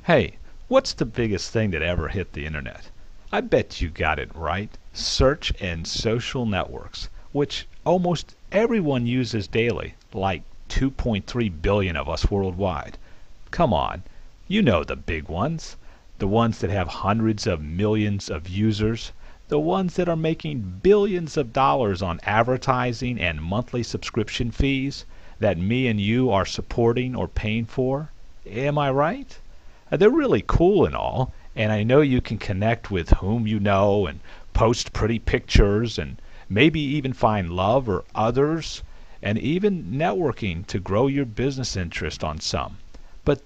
Hey, what's the biggest thing that ever hit the internet? I bet you got it right. Search and social networks, which almost everyone uses daily, like 2.3 billion of us worldwide. Come on, you know the big ones. The ones that have hundreds of millions of users. The ones that are making billions of dollars on advertising and monthly subscription fees that me and you are supporting or paying for. Am I right? They're really cool and all, and I know you can connect with whom you know and post pretty pictures and maybe even find love or others and even networking to grow your business interest on some. But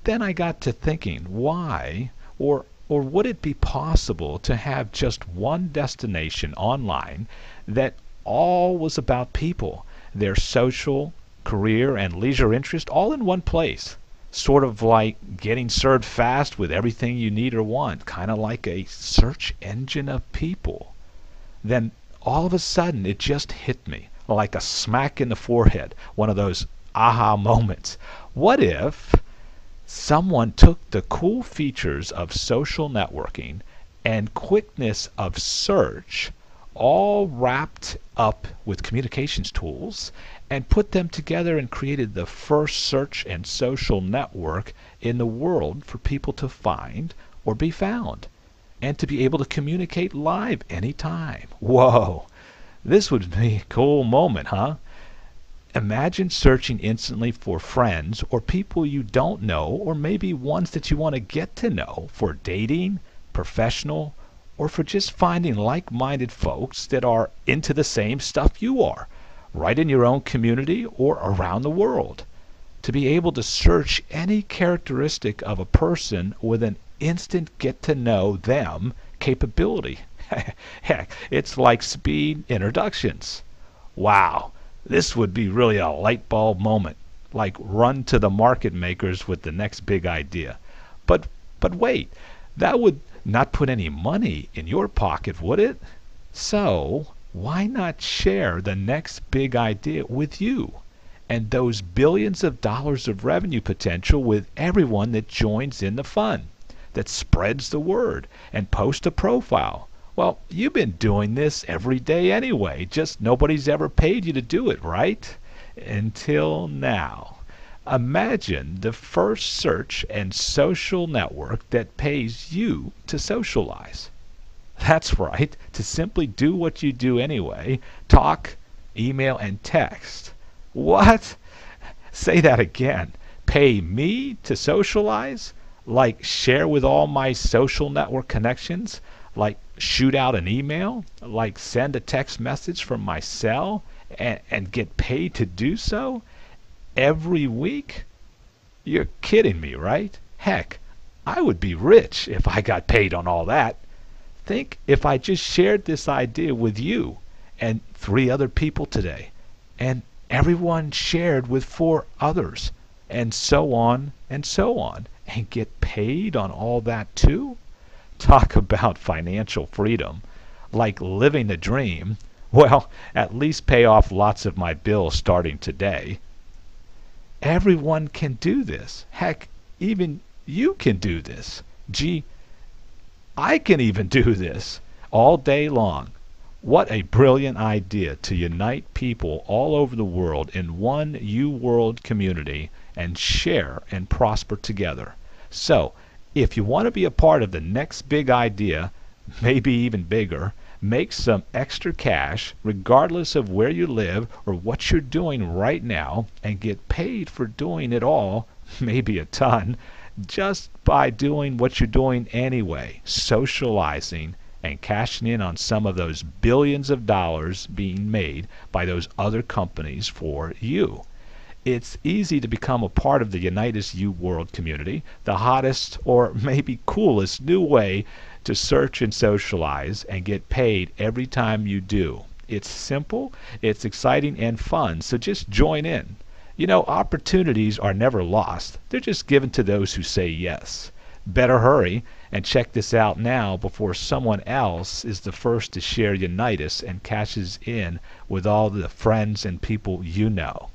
then I got to thinking, why or would it be possible to have just one destination online that all was about people, their social, career, and leisure interest all in one place? Sort of like getting served fast with everything you need or want, kind of like a search engine of people. Then all of a sudden it just hit me like a smack in the forehead, one of those aha moments. What if someone took the cool features of social networking and quickness of search, all wrapped up with communications tools, and put them together and created the first search and social network in the world for people to find or be found and to be able to communicate live anytime? Whoa, this would be a cool moment, huh? Imagine searching instantly for friends or people you don't know, or maybe ones that you want to get to know for dating, professional, or for just finding like-minded folks that are into the same stuff you are, right in your own community or around the world. To be able to search any characteristic of a person with an instant get-to-know them capability. Heck, it's like speed introductions. Wow. This would be really a light bulb moment, like run to the market makers with the next big idea. But but wait, that would not put any money in your pocket, would it? So why not share the next big idea with you and those billions of dollars of revenue potential with everyone that joins in the fun, that spreads the word and posts a profile? Well, you've been doing this every day anyway, just nobody's ever paid you to do it, right? Until now. Imagine the first search and social network that pays you to socialize. That's right, to simply do what you do anyway, talk, email, and text. What? Say that again. Pay me to socialize? Like share with all my social network connections? Like shoot out an email? Like send a text message from my cell and get paid to do so? Every week? You're kidding me, right? Heck, I would be rich if I got paid on all that. Think if I just shared this idea with you and 3 other people today, and everyone shared with 4 others, and so on, and get paid on all that too? Talk about financial freedom, like living the dream. Well, at least pay off lots of my bills starting today. Everyone can do this. Heck, even you can do this. Gee, I can even do this all day long. What a brilliant idea to unite people all over the world in one U-World community and share and prosper together. So, if you want to be a part of the next big idea, maybe even bigger, make some extra cash regardless of where you live or what you're doing right now, and get paid for doing it all, maybe a ton, just by doing what you're doing anyway, socializing and cashing in on some of those billions of dollars being made by those other companies for you. It's easy to become a part of the Unitas U World community, the hottest or maybe coolest new way to search and socialize and get paid every time you do. It's simple, it's exciting and fun, so just join in. You know, opportunities are never lost. They're just given to those who say yes. Better hurry and check this out now before someone else is the first to share Unitas and cashes in with all the friends and people you know.